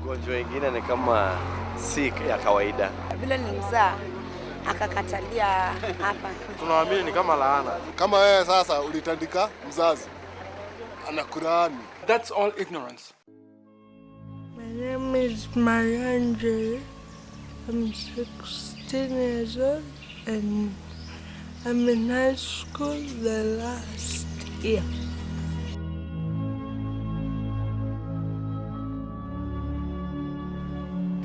Magonjwa mengine ni kama si ya kawaida. Vile nilimzaa akakatalia hapa. Tunaamini ni kama laana. Kama wewe sasa ulitandika mzazi anakurani. That's all ignorance. My name is Marianne. I'm 16 years old and I'm in high school the last year.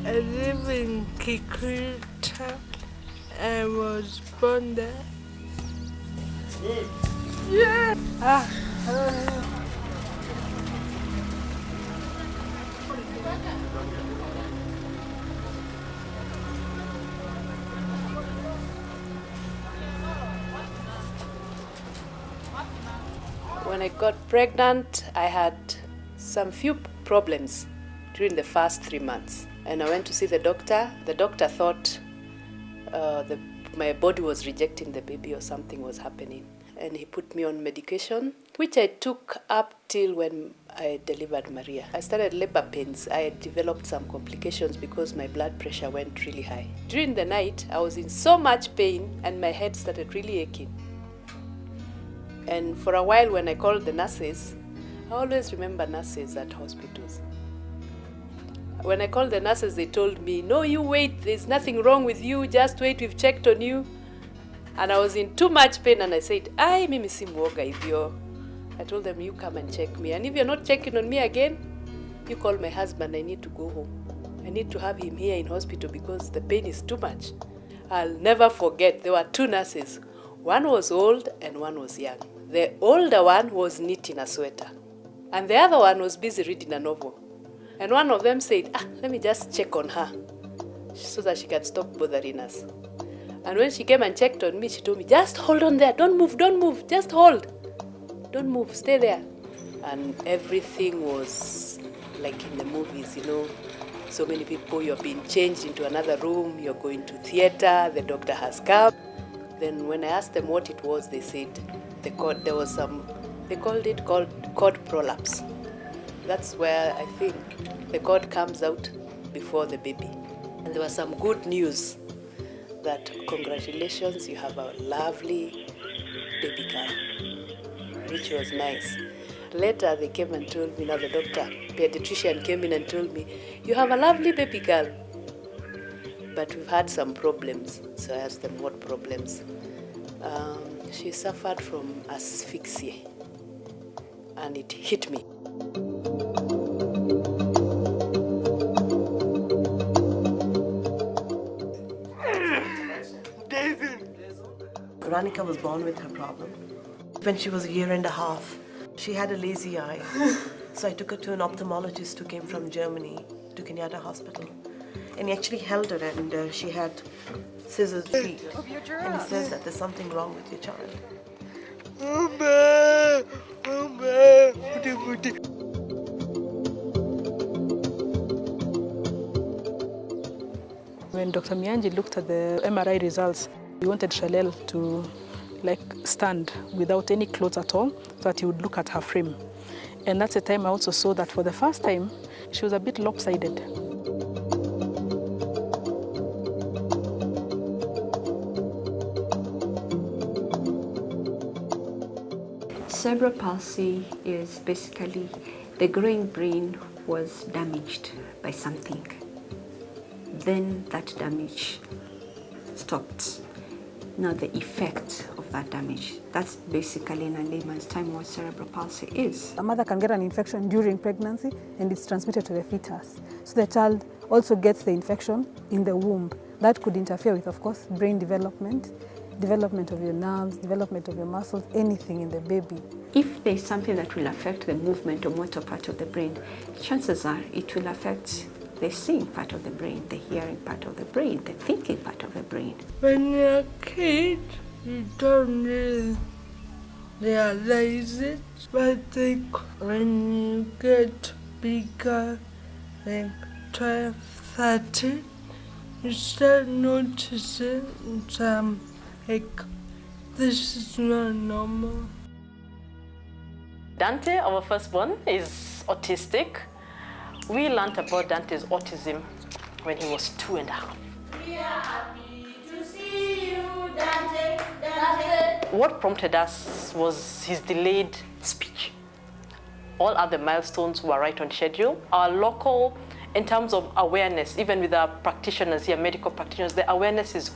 I live in Kikrita. I was born there. Yeah. When I got pregnant, I had some few problems during the first 3 months. And I went to see the doctor. The doctor thought my body was rejecting the baby or something was happening. And he put me on medication, which I took up till when I delivered Maria. I started labor pains. I had developed some complications because my blood pressure went really high. During the night, I was in so much pain and my head started really aching. And for a while when I called the nurses, I always remember nurses at hospitals. When I called the nurses, they told me, no, you wait, there's nothing wrong with you, just wait, we've checked on you. And I was in too much pain and I said, ay, mimi si mwoga hivyo. I told them, you come and check me. And if you're not checking on me again, you call my husband, I need to go home. I need to have him here in hospital because the pain is too much. I'll never forget, there were 2 nurses. One was old and one was young. The older one was knitting a sweater. And the other one was busy reading a novel. And one of them said, let me just check on her so that she can stop bothering us. And when she came and checked on me, she told me, just hold on there, don't move, just hold. Don't move, stay there. And everything was like in the movies, you know. So many people, you're being changed into another room, you're going to theater, the doctor has come. Then when I asked them what it was, they said there was some, they called it cord prolapse. That's where I think the cord comes out before the baby. And there was some good news that congratulations, you have a lovely baby girl, which was nice. Later they came and told me, now the doctor, pediatrician came in and told me, you have a lovely baby girl. But we've had some problems. So I asked them what problems. She suffered from asphyxia and it hit me. Ranika was born with her problem. When she was 1.5 years, she had a lazy eye. So I took her to an ophthalmologist who came from Germany, to Kenyatta Hospital. And he actually held her and she had scissors feet. And he says that there's something wrong with your child. When Dr. Mianji looked at the MRI results, he wanted Shalel to stand without any clothes at all so that he would look at her frame. And that's the time I also saw that for the first time, she was a bit lopsided. Cerebral palsy is basically the growing brain was damaged by something. Then that damage stopped. Now the effect of that damage, that's basically in a layman's time what cerebral palsy is. A mother can get an infection during pregnancy and it's transmitted to the fetus. So the child also gets the infection in the womb. That could interfere with, of course, brain development, development of your nerves, development of your muscles, anything in the baby. If there's something that will affect the movement or motor part of the brain, chances are it will affect the seeing part of the brain, the hearing part of the brain, the thinking part of the brain. When you're a kid, you don't really realize it, but I think when you get bigger, like 12, 13, you start noticing some, like, this is not normal. Dante, our firstborn, is autistic. We learned about Dante's autism when he was 2.5. We are happy to see you, Dante, Dante. What prompted us was his delayed speech. All other milestones were right on schedule. Our local, in terms of awareness, even with our practitioners here, medical practitioners, the awareness is,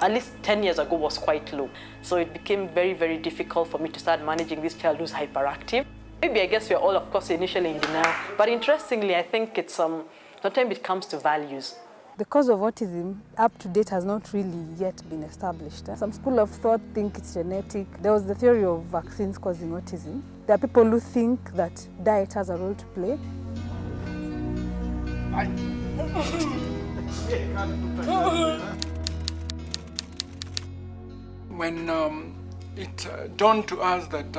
at least 10 years ago, was quite low. So it became very, very difficult for me to start managing this child who's hyperactive. Maybe I guess we're all, of course, initially in denial. But interestingly, I think it's, sometimes it comes to values. The cause of autism, up to date, has not really yet been established. Some school of thought think it's genetic. There was the theory of vaccines causing autism. There are people who think that diet has a role to play. When it dawned to us that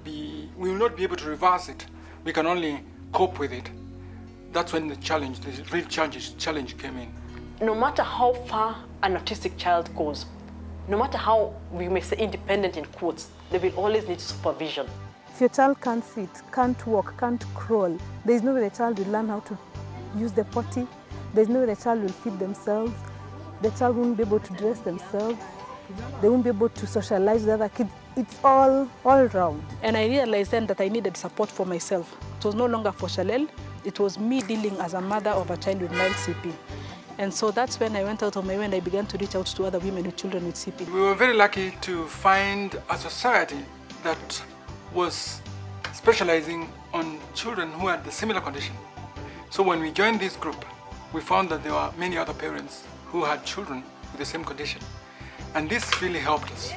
we will not be able to reverse it, we can only cope with it. That's when the real challenge came in. No matter how far an autistic child goes, no matter how, we may say, independent in quotes, they will always need supervision. If your child can't sit, can't walk, can't crawl, there's no way the child will learn how to use the potty. There's no way the child will feed themselves. The child won't be able to dress themselves. They won't be able to socialize with other kids. It's all round. And I realized then that I needed support for myself. It was no longer for Shalel. It was me dealing as a mother of a child with mild CP. And so that's when I went out of my way and I began to reach out to other women with children with CP. We were very lucky to find a society that was specializing on children who had the similar condition. So when we joined this group, we found that there were many other parents who had children with the same condition. And this really helped us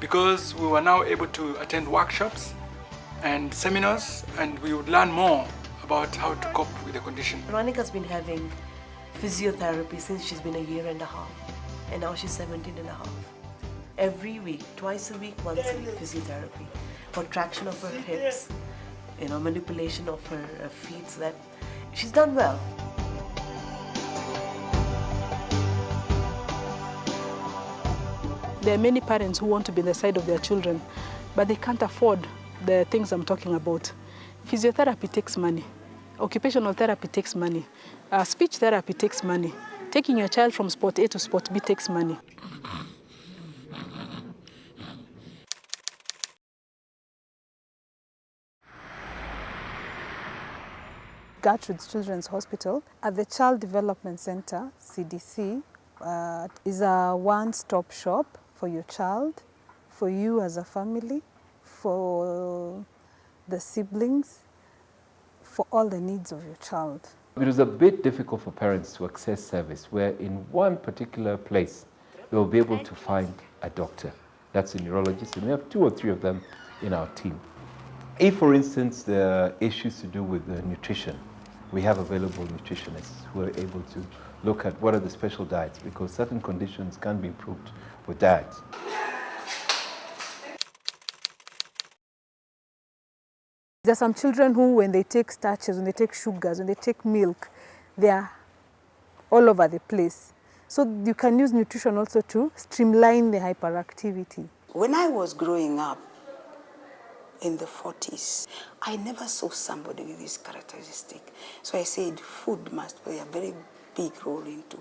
because we were now able to attend workshops and seminars, and we would learn more about how to cope with the condition. Ranika's been having physiotherapy since she's been 1.5 years, and now she's 17.5. Every week, twice a week, once a week, physiotherapy for traction of her hips, manipulation of her feet, so that she's done well. There are many parents who want to be on the side of their children, but they can't afford the things I'm talking about. Physiotherapy takes money. Occupational therapy takes money. Speech therapy takes money. Taking your child from spot A to spot B takes money. Gertrude's Children's Hospital at the Child Development Center, CDC, is a one-stop shop for your child, for you as a family, for the siblings, for all the needs of your child. It was a bit difficult for parents to access service where in one particular place they will be able to find a doctor. That's a neurologist, and we have 2 or 3 of them in our team. If, for instance, there are issues to do with nutrition, we have available nutritionists who are able to look at what are the special diets, because certain conditions can be improved with diets. There are some children who, when they take starches, when they take sugars, when they take milk, they are all over the place. So you can use nutrition also to streamline the hyperactivity. When I was growing up in the 40s, I never saw somebody with this characteristic. So I said food must play a very big role into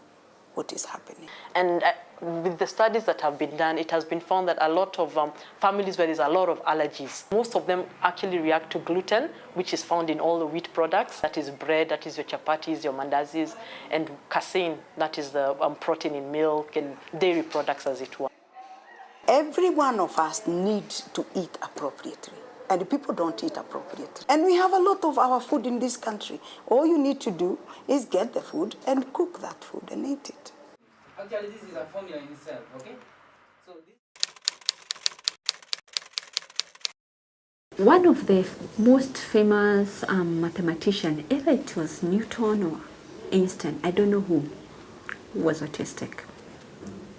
what is happening. And with the studies that have been done, it has been found that a lot of families where there's a lot of allergies, most of them actually react to gluten, which is found in all the wheat products. That is bread, that is your chapatis, your mandazis, and casein, that is the protein in milk and dairy products, as it were. Every one of us needs to eat appropriately. And people don't eat appropriately. And we have a lot of our food in this country. All you need to do is get the food and cook that food and eat it. Actually, this is a formula in itself, okay? So One of the most famous mathematicians, either it was Newton or Einstein, I don't know who, was autistic.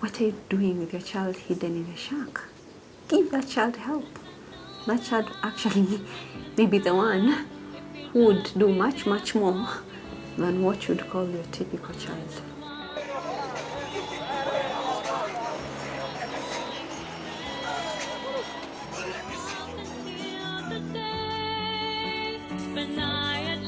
What are you doing with your child hidden in a shack? Give that child help. That child actually may be the one who would do much, much more than what you'd call your typical child. when I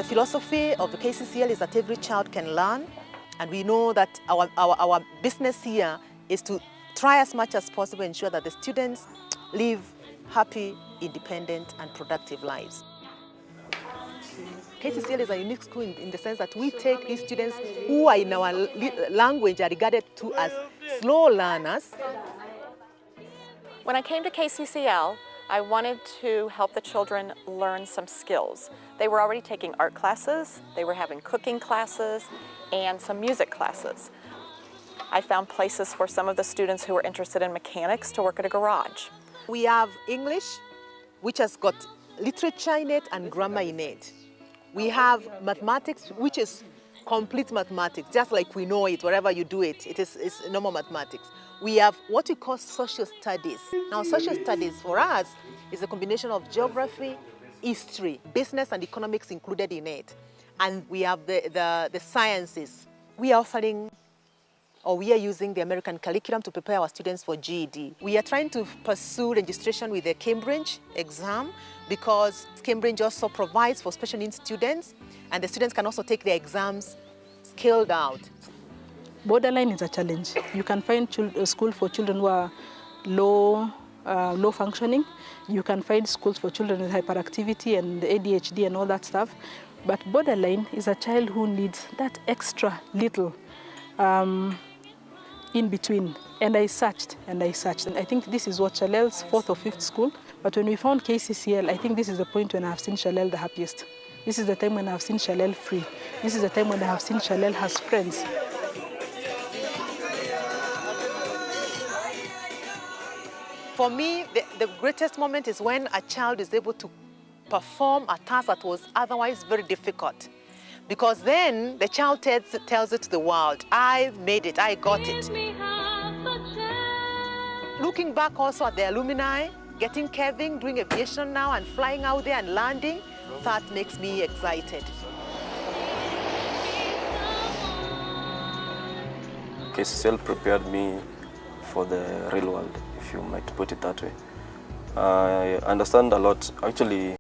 The philosophy of the KCCL is that every child can learn, and we know that our business here is to try as much as possible to ensure that the students live happy, independent, and productive lives. KCCL is a unique school in the sense that we take these students who are in our language are regarded to as slow learners. When I came to KCCL, I wanted to help the children learn some skills. They were already taking art classes, they were having cooking classes, and some music classes. I found places for some of the students who were interested in mechanics to work at a garage. We have English, which has got literature in it and grammar in it. We have mathematics, which is complete mathematics, just like we know it, wherever you do it, it's normal mathematics. We have what we call social studies. Now, social studies for us is a combination of geography, history, business and economics included in it. And we have the sciences. We are offering, or we are using the American curriculum to prepare our students for GED. We are trying to pursue registration with the Cambridge exam because Cambridge also provides for special needs students, and the students can also take their exams scaled out. Borderline is a challenge. You can find a school for children who are low functioning. You can find schools for children with hyperactivity and ADHD and all that stuff. But borderline is a child who needs that extra little in between. And I searched. And I think this is what Shalel's 4th or 5th school. But when we found KCCL, I think this is the point when I have seen Shalel the happiest. This is the time when I have seen Shalel free. This is the time when I have seen Shalel has friends. For me, the greatest moment is when a child is able to perform a task that was otherwise very difficult. Because then the child tells it to the world, I made it, I got it. Looking back also at the alumni, getting Kevin, doing aviation now and flying out there and landing, that makes me excited. KCCL prepared me for the real world, if you might put it that way. I understand a lot. Actually,